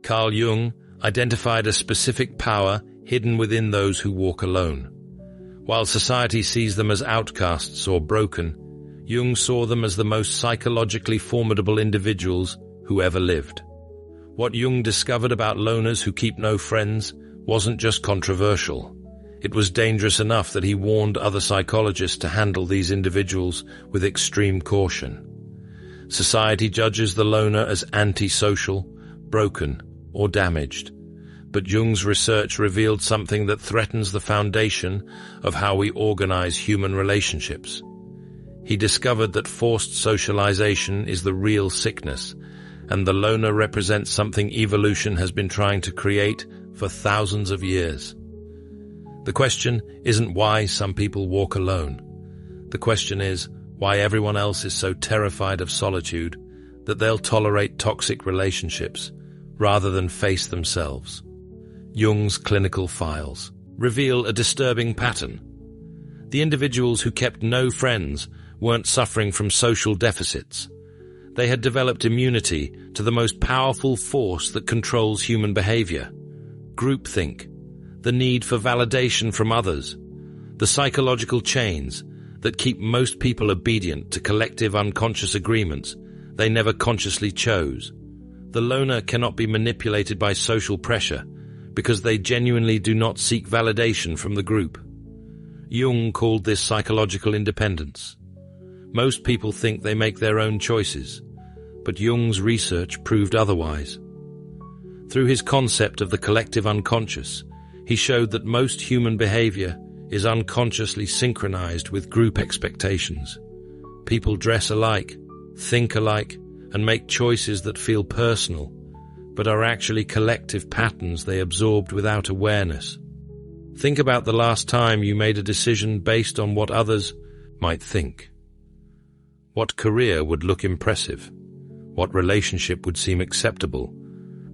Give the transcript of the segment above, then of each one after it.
Carl Jung identified a specific power hidden within those who walk alone. While society sees them as outcasts or broken, Jung saw them as the most psychologically formidable individuals who ever lived. What Jung discovered about loners who keep no friends wasn't just controversial. It was dangerous enough that he warned other psychologists to handle these individuals with extreme caution. Society judges the loner as antisocial, broken, or damaged. But Jung's research revealed something that threatens the foundation of how we organize human relationships. He discovered that forced socialization is the real sickness, and the loner represents something evolution has been trying to create for thousands of years. The question isn't why some people walk alone. The question is why everyone else is so terrified of solitude that they'll tolerate toxic relationships rather than face themselves. Jung's clinical files reveal a disturbing pattern. The individuals who kept no friends weren't suffering from social deficits. They had developed immunity to the most powerful force that controls human behavior: groupthink, the need for validation from others, the psychological chains that keep most people obedient to collective unconscious agreements they never consciously chose. The loner cannot be manipulated by social pressure because they genuinely do not seek validation from the group. Jung called this psychological independence. Most people think they make their own choices, but Jung's research proved otherwise. Through his concept of the collective unconscious, he showed that most human behavior is unconsciously synchronized with group expectations. People dress alike, think alike, and make choices that feel personal, but are actually collective patterns they absorbed without awareness. Think about the last time you made a decision based on what others might think. What career would look impressive? What relationship would seem acceptable?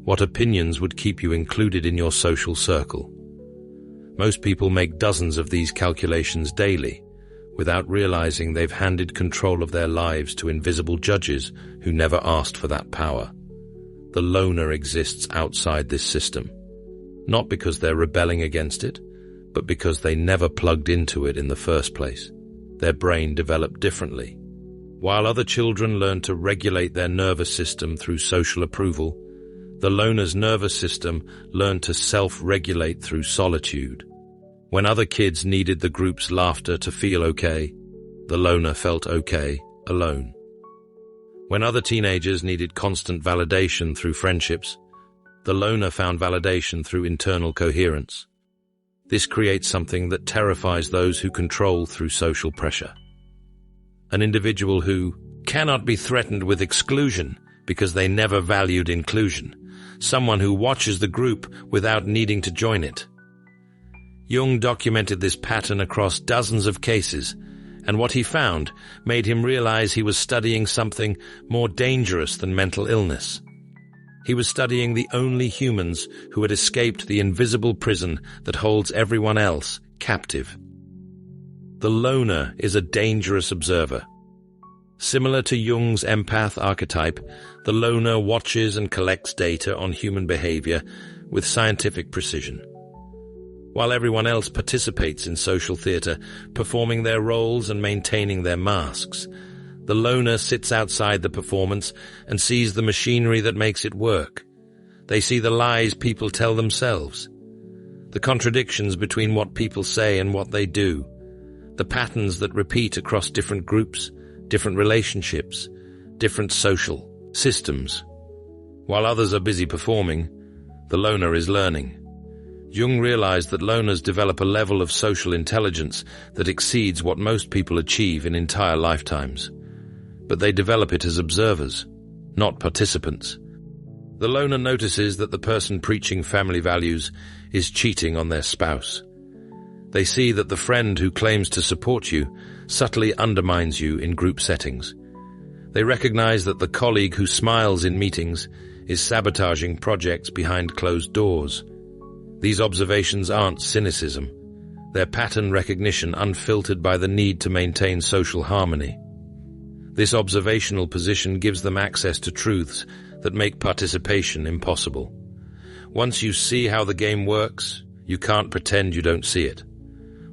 What opinions would keep you included in your social circle? Most people make dozens of these calculations daily, without realizing they've handed control of their lives to invisible judges who never asked for that power. The loner exists outside this system, not because they're rebelling against it, but because they never plugged into it in the first place. Their brain developed differently. While other children learn to regulate their nervous system through social approval, the loner's nervous system learned to self-regulate through solitude. When other kids needed the group's laughter to feel okay, the loner felt okay alone. When other teenagers needed constant validation through friendships, the loner found validation through internal coherence. This creates something that terrifies those who control through social pressure. An individual who cannot be threatened with exclusion because they never valued inclusion. Someone who watches the group without needing to join it. Jung documented this pattern across dozens of cases, and what he found made him realize he was studying something more dangerous than mental illness. He was studying the only humans who had escaped the invisible prison that holds everyone else captive. The loner is a dangerous observer. Similar to Jung's empath archetype, the loner watches and collects data on human behavior with scientific precision. While everyone else participates in social theater, performing their roles and maintaining their masks, the loner sits outside the performance and sees the machinery that makes it work. They see the lies people tell themselves, the contradictions between what people say and what they do, the patterns that repeat across different groups, different relationships, different social systems. While others are busy performing, the loner is learning. Jung realized that loners develop a level of social intelligence that exceeds what most people achieve in entire lifetimes. But they develop it as observers, not participants. The loner notices that the person preaching family values is cheating on their spouse. They see that the friend who claims to support you subtly undermines you in group settings. They recognize that the colleague who smiles in meetings is sabotaging projects behind closed doors. These observations aren't cynicism. They're pattern recognition unfiltered by the need to maintain social harmony. This observational position gives them access to truths that make participation impossible. Once you see how the game works, you can't pretend you don't see it.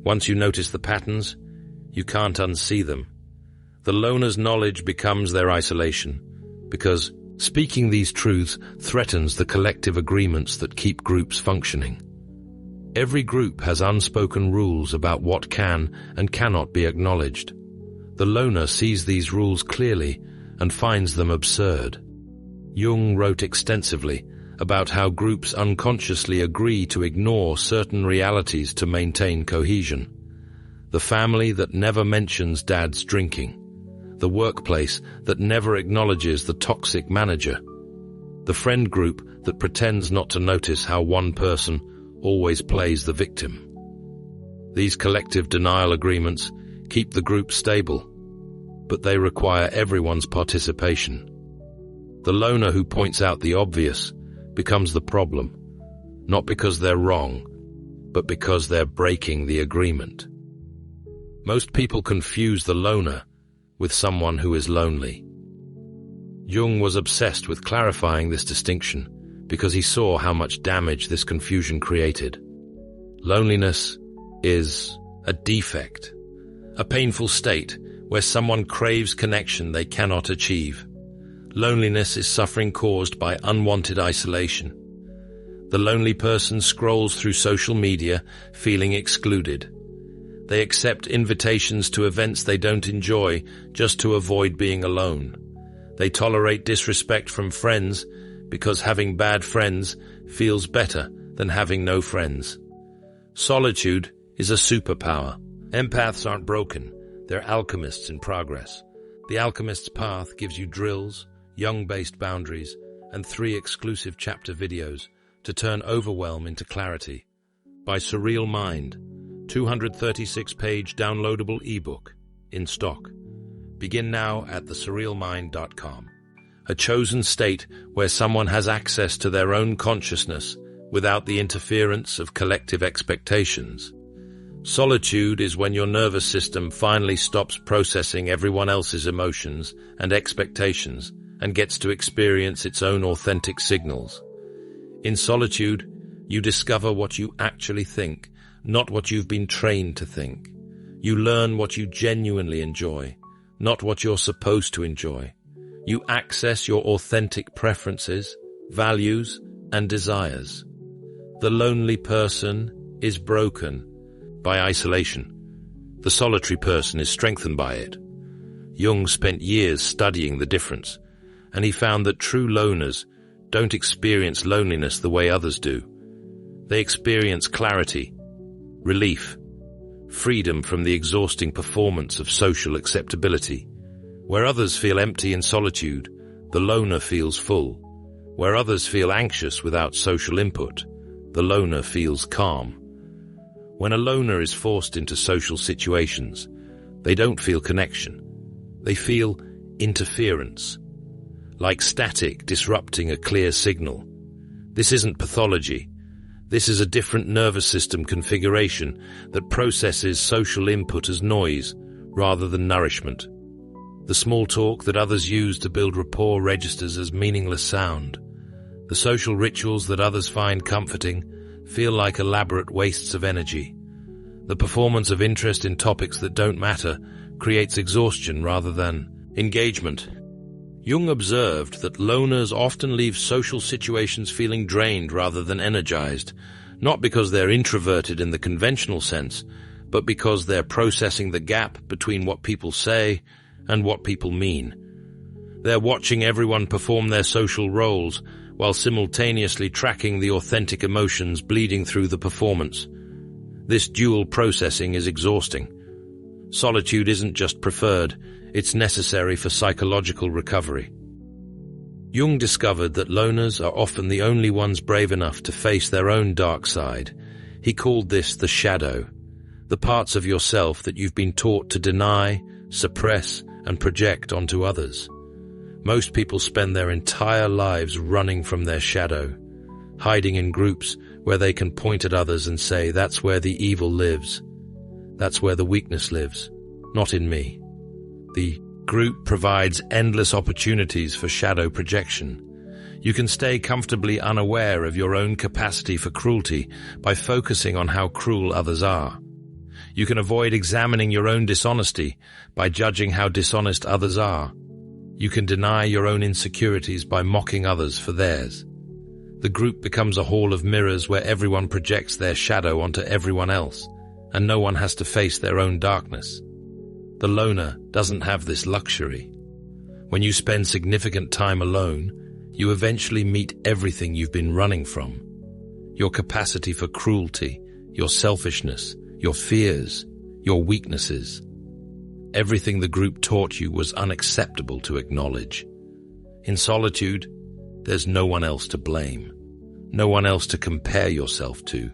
Once you notice the patterns, you can't unsee them. The loner's knowledge becomes their isolation, because speaking these truths threatens the collective agreements that keep groups functioning. Every group has unspoken rules about what can and cannot be acknowledged. The loner sees these rules clearly and finds them absurd. Jung wrote extensively about how groups unconsciously agree to ignore certain realities to maintain cohesion. The family that never mentions dad's drinking. The workplace that never acknowledges the toxic manager. The friend group that pretends not to notice how one person always plays the victim. These collective denial agreements keep the group stable, but they require everyone's participation. The loner who points out the obvious becomes the problem, not because they're wrong, but because they're breaking the agreement. Most people confuse the loner with someone who is lonely. Jung was obsessed with clarifying this distinction because he saw how much damage this confusion created. Loneliness is a defect, a painful state where someone craves connection they cannot achieve. Loneliness is suffering caused by unwanted isolation. The lonely person scrolls through social media, feeling excluded. They accept invitations to events they don't enjoy just to avoid being alone. They tolerate disrespect from friends because having bad friends feels better than having no friends. Solitude is a superpower. Empaths aren't broken, they're alchemists in progress. The Alchemist's Path gives you drills, Jung-based boundaries, and 3 exclusive chapter videos to turn overwhelm into clarity. By Surreal Mind, 236-page downloadable ebook, in stock. Begin now at thesurrealmind.com. A chosen state where someone has access to their own consciousness without the interference of collective expectations. Solitude is when your nervous system finally stops processing everyone else's emotions and expectations and gets to experience its own authentic signals. In solitude, you discover what you actually think, not what you've been trained to think. You learn what you genuinely enjoy, not what you're supposed to enjoy. You access your authentic preferences, values, and desires. The lonely person is broken by isolation. The solitary person is strengthened by it. Jung spent years studying the difference, and he found that true loners don't experience loneliness the way others do. They experience clarity, relief, freedom from the exhausting performance of social acceptability. Where others feel empty in solitude, the loner feels full. Where others feel anxious without social input, the loner feels calm. When a loner is forced into social situations, they don't feel connection. They feel interference, like static disrupting a clear signal. This isn't pathology. This is a different nervous system configuration that processes social input as noise rather than nourishment. The small talk that others use to build rapport registers as meaningless sound. The social rituals that others find comforting feel like elaborate wastes of energy. The performance of interest in topics that don't matter creates exhaustion rather than engagement. Jung observed that loners often leave social situations feeling drained rather than energized, not because they're introverted in the conventional sense, but because they're processing the gap between what people say and what people mean. They're watching everyone perform their social roles while simultaneously tracking the authentic emotions bleeding through the performance. This dual processing is exhausting. Solitude isn't just preferred, it's necessary for psychological recovery. Jung discovered that loners are often the only ones brave enough to face their own dark side. He called this the shadow, the parts of yourself that you've been taught to deny, suppress, and project onto others. Most people spend their entire lives running from their shadow, hiding in groups where they can point at others and say, "That's where the evil lives. That's where the weakness lives, not in me." The group provides endless opportunities for shadow projection. You can stay comfortably unaware of your own capacity for cruelty by focusing on how cruel others are. You can avoid examining your own dishonesty by judging how dishonest others are. You can deny your own insecurities by mocking others for theirs. The group becomes a hall of mirrors where everyone projects their shadow onto everyone else, and no one has to face their own darkness. The loner doesn't have this luxury. When you spend significant time alone, you eventually meet everything you've been running from. Your capacity for cruelty, your selfishness, your fears, your weaknesses. Everything the group taught you was unacceptable to acknowledge. In solitude, there's no one else to blame, no one else to compare yourself to,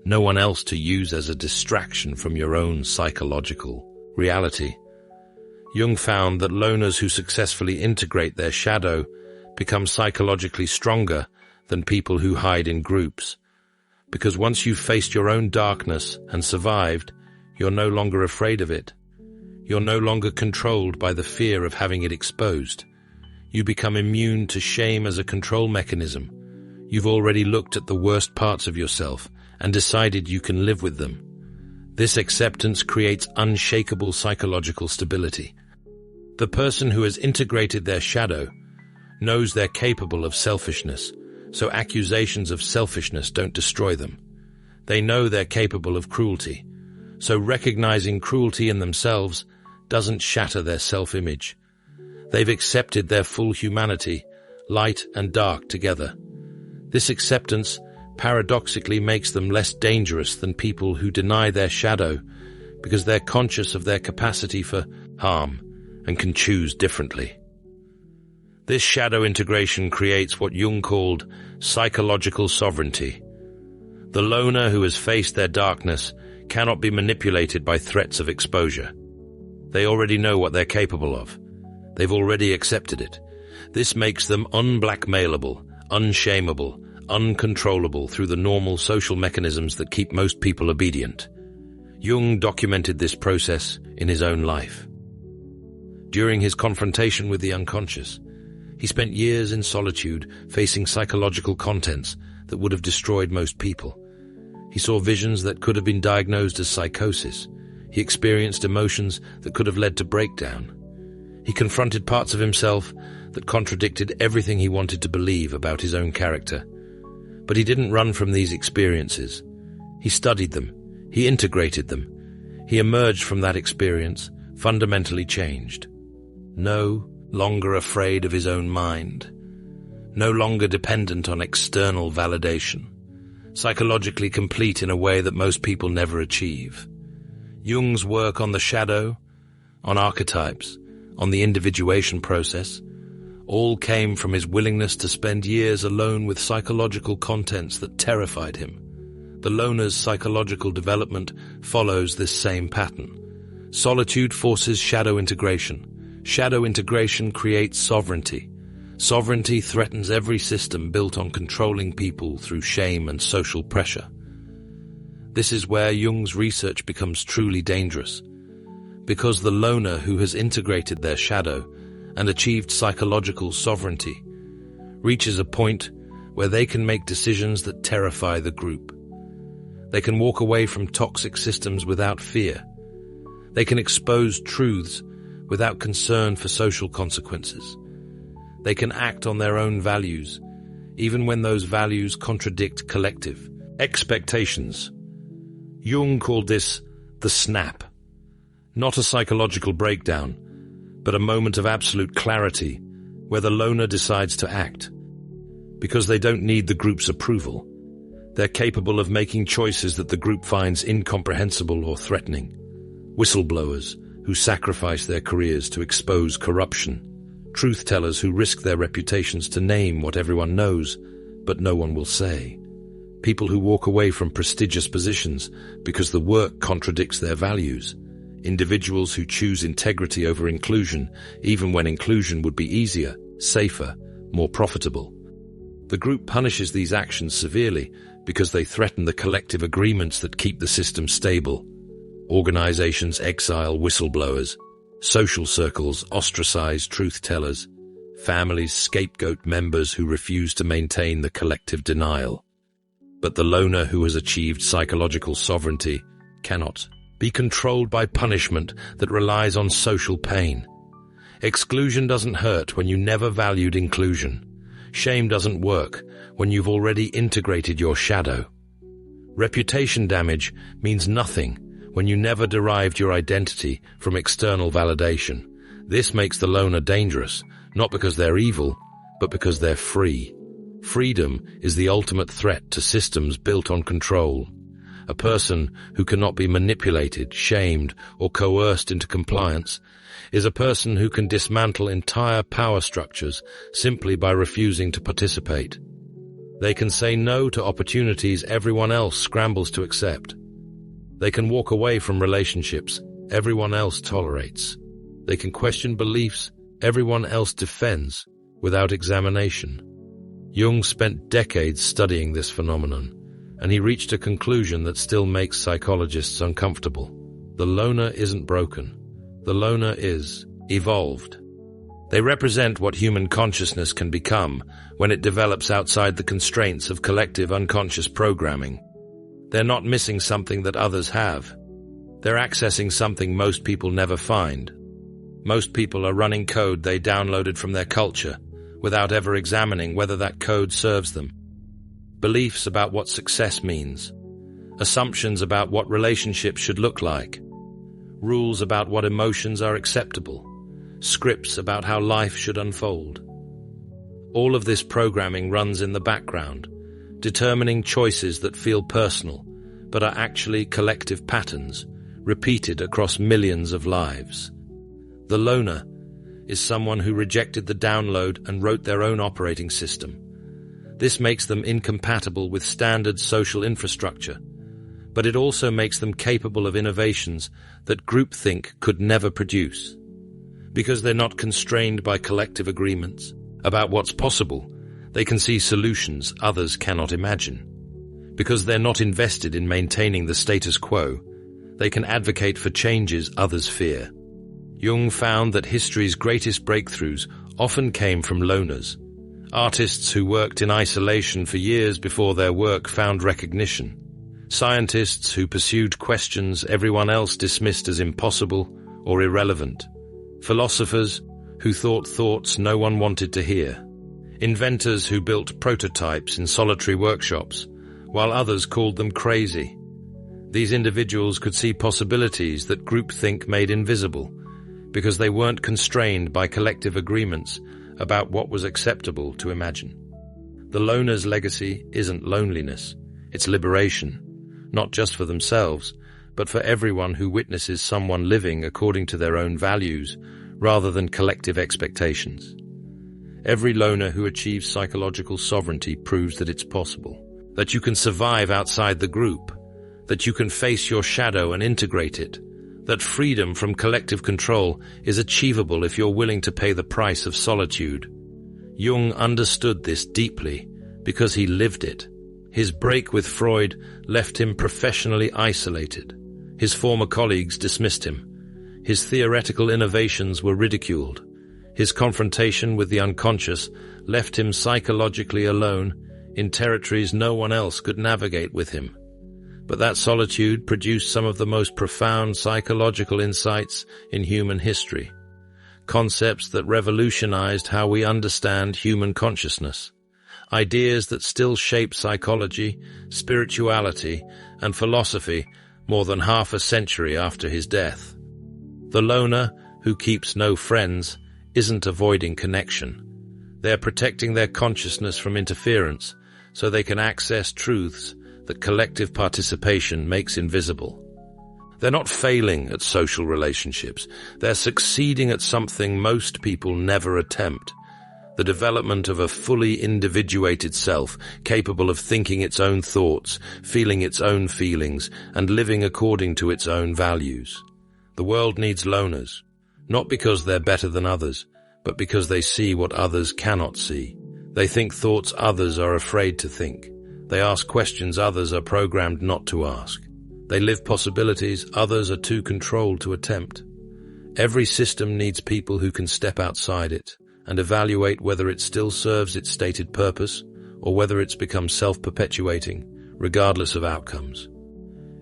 no one else to use as a distraction from your own psychological reality. Jung found that loners who successfully integrate their shadow become psychologically stronger than people who hide in groups. Because once you've faced your own darkness and survived, you're no longer afraid of it. You're no longer controlled by the fear of having it exposed. You become immune to shame as a control mechanism. You've already looked at the worst parts of yourself and decided you can live with them. This acceptance creates unshakable psychological stability. The person who has integrated their shadow knows they're capable of selfishness, so accusations of selfishness don't destroy them. They know they're capable of cruelty, so recognizing cruelty in themselves doesn't shatter their self-image. They've accepted their full humanity, light and dark together. This acceptance paradoxically makes them less dangerous than people who deny their shadow because they're conscious of their capacity for harm and can choose differently. This shadow integration creates what Jung called psychological sovereignty. The loner who has faced their darkness cannot be manipulated by threats of exposure. They already know what they're capable of. They've already accepted it. This makes them unblackmailable, unshameable, uncontrollable through the normal social mechanisms that keep most people obedient. Jung documented this process in his own life. During his confrontation with the unconscious, he spent years in solitude facing psychological contents that would have destroyed most people. He saw visions that could have been diagnosed as psychosis. He experienced emotions that could have led to breakdown. He confronted parts of himself that contradicted everything he wanted to believe about his own character. But he didn't run from these experiences. He studied them. He integrated them. He emerged from that experience fundamentally changed. No longer afraid of his own mind. No longer dependent on external validation. Psychologically complete in a way that most people never achieve. Jung's work on the shadow, on archetypes, on the individuation process, all came from his willingness to spend years alone with psychological contents that terrified him. The loner's psychological development follows this same pattern. Solitude forces shadow integration. Shadow integration creates sovereignty. Sovereignty threatens every system built on controlling people through shame and social pressure. This is where Jung's research becomes truly dangerous, because the loner who has integrated their shadow and achieved psychological sovereignty reaches a point where they can make decisions that terrify the group. They can walk away from toxic systems without fear. They can expose truths without concern for social consequences. They can act on their own values, even when those values contradict collective expectations. Jung called this the snap. Not a psychological breakdown, but a moment of absolute clarity where the loner decides to act. Because they don't need the group's approval. They're capable of making choices that the group finds incomprehensible or threatening. Whistleblowers who sacrifice their careers to expose corruption. Truth-tellers who risk their reputations to name what everyone knows, but no one will say. People who walk away from prestigious positions because the work contradicts their values. Individuals who choose integrity over inclusion, even when inclusion would be easier, safer, more profitable. The group punishes these actions severely because they threaten the collective agreements that keep the system stable. Organizations exile whistleblowers. Social circles ostracize truth-tellers. Families scapegoat members who refuse to maintain the collective denial. But the loner who has achieved psychological sovereignty cannot be controlled by punishment that relies on social pain. Exclusion doesn't hurt when you never valued inclusion. Shame doesn't work when you've already integrated your shadow. Reputation damage means nothing when you never derived your identity from external validation. This makes the loner dangerous, not because they're evil, but because they're free. Freedom is the ultimate threat to systems built on control. A person who cannot be manipulated, shamed, or coerced into compliance is a person who can dismantle entire power structures simply by refusing to participate. They can say no to opportunities everyone else scrambles to accept. They can walk away from relationships everyone else tolerates. They can question beliefs everyone else defends without examination. Jung spent decades studying this phenomenon, and he reached a conclusion that still makes psychologists uncomfortable. The loner isn't broken. The loner is evolved. They represent what human consciousness can become when it develops outside the constraints of collective unconscious programming. They're not missing something that others have. They're accessing something most people never find. Most people are running code they downloaded from their culture without ever examining whether that code serves them. Beliefs about what success means, assumptions about what relationships should look like, rules about what emotions are acceptable, scripts about how life should unfold. All of this programming runs in the background, determining choices that feel personal, but are actually collective patterns, repeated across millions of lives. The loner is someone who rejected the download and wrote their own operating system. This makes them incompatible with standard social infrastructure, but it also makes them capable of innovations that groupthink could never produce. Because they're not constrained by collective agreements about what's possible, they can see solutions others cannot imagine. Because they're not invested in maintaining the status quo, they can advocate for changes others fear. Jung found that history's greatest breakthroughs often came from loners, artists who worked in isolation for years before their work found recognition, scientists who pursued questions everyone else dismissed as impossible or irrelevant, philosophers who thought thoughts no one wanted to hear, inventors who built prototypes in solitary workshops, while others called them crazy. These individuals could see possibilities that groupthink made invisible, because they weren't constrained by collective agreements about what was acceptable to imagine. The loner's legacy isn't loneliness, it's liberation, not just for themselves, but for everyone who witnesses someone living according to their own values rather than collective expectations. Every loner who achieves psychological sovereignty proves that it's possible, that you can survive outside the group, that you can face your shadow and integrate it, that freedom from collective control is achievable if you're willing to pay the price of solitude. Jung understood this deeply because he lived it. His break with Freud left him professionally isolated. His former colleagues dismissed him. His theoretical innovations were ridiculed. His confrontation with the unconscious left him psychologically alone in territories no one else could navigate with him. But that solitude produced some of the most profound psychological insights in human history, concepts that revolutionized how we understand human consciousness, ideas that still shape psychology, spirituality, and philosophy more than half a century after his death. The loner, who keeps no friends, isn't avoiding connection. They're protecting their consciousness from interference so they can access truths that collective participation makes invisible. They're not failing at social relationships. They're succeeding at something most people never attempt: the development of a fully individuated self, capable of thinking its own thoughts, feeling its own feelings, and living according to its own values. The world needs loners, not because they're better than others, but because they see what others cannot see. They think thoughts others are afraid to think. They ask questions others are programmed not to ask. They live possibilities others are too controlled to attempt. Every system needs people who can step outside it and evaluate whether it still serves its stated purpose or whether it's become self-perpetuating, regardless of outcomes.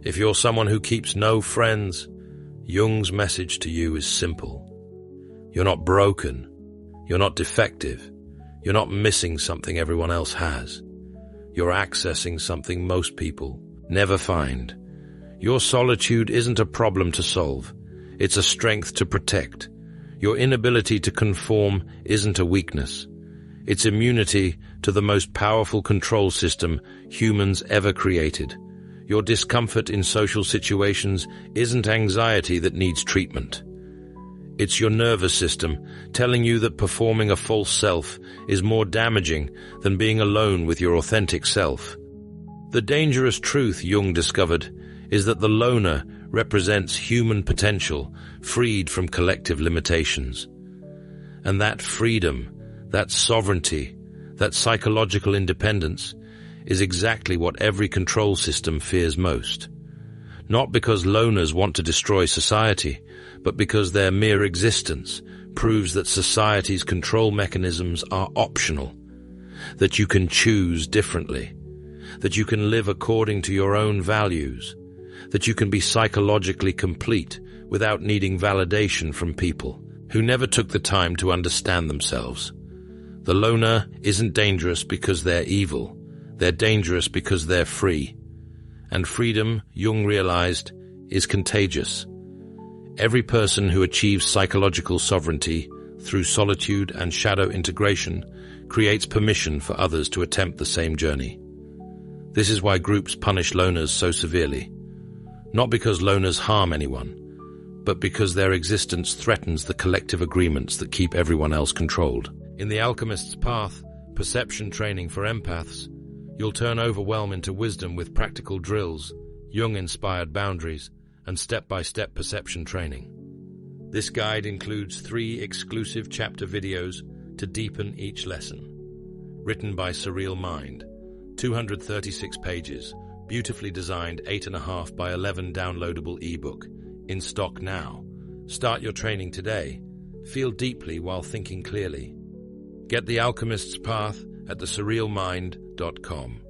If you're someone who keeps no friends, Jung's message to you is simple. You're not broken. You're not defective. You're not missing something everyone else has. You're accessing something most people never find. Your solitude isn't a problem to solve. It's a strength to protect. Your inability to conform isn't a weakness. It's immunity to the most powerful control system humans ever created. Your discomfort in social situations isn't anxiety that needs treatment. It's your nervous system telling you that performing a false self is more damaging than being alone with your authentic self. The dangerous truth Jung discovered is that the loner represents human potential freed from collective limitations. And that freedom, that sovereignty, that psychological independence is exactly what every control system fears most. Not because loners want to destroy society, but because their mere existence proves that society's control mechanisms are optional, that you can choose differently, that you can live according to your own values, that you can be psychologically complete without needing validation from people who never took the time to understand themselves. The loner isn't dangerous because they're evil. They're dangerous because they're free. And freedom, Jung realized, is contagious. Every person who achieves psychological sovereignty through solitude and shadow integration creates permission for others to attempt the same journey. This is why groups punish loners so severely. Not because loners harm anyone, but because their existence threatens the collective agreements that keep everyone else controlled. In The Alchemist's Path, perception training for empaths, you'll turn overwhelm into wisdom with practical drills, Jung-inspired boundaries, and step-by-step perception training. This guide includes 3 exclusive chapter videos to deepen each lesson. Written by Surreal Mind, 236 pages, beautifully designed 8.5 by 11 downloadable ebook, in stock now. Start your training today. Feel deeply while thinking clearly. Get The Alchemist's Path at thesurrealmind.com.